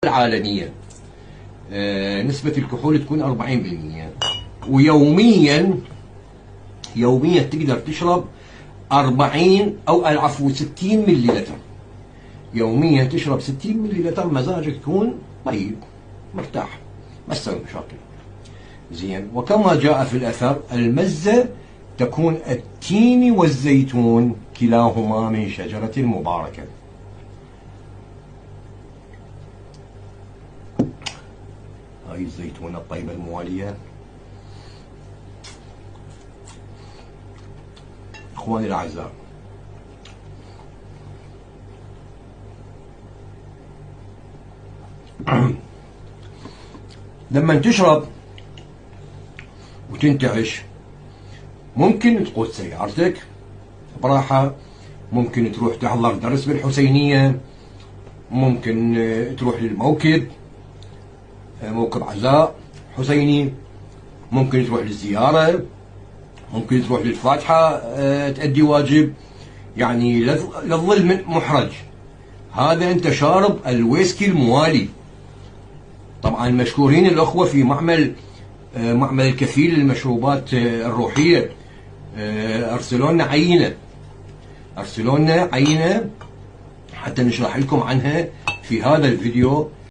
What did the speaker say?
العالمية نسبة الكحول تكون 40%، ويوميا تقدر تشرب 40 أو العفو 60 ملي لتر. يوميا تشرب 60 ملي لتر، مزاجك يكون طيب مرتاح ما تسوي مشاكل. زين. وكما جاء في الأثر المزة تكون التين والزيتون كلاهما من شجرة مباركة. هاي الزيتونة الطيبة الموالية. اخواني الاعزاء، لما تشرب وتنتعش ممكن تقود سيارتك براحة، ممكن تروح تحضر درس بالحسينية، ممكن تروح للموكب، موكب عزاء حسيني، ممكن تروح للزيارة، ممكن تروح للفاتحة تأدي واجب، يعني للظل محرج. هذا انت شارب الويسكي الموالي. طبعا مشكورين الأخوة في معمل الكفيل للمشروبات الروحية، أرسلوا لنا عينة حتى نشرح لكم عنها في هذا الفيديو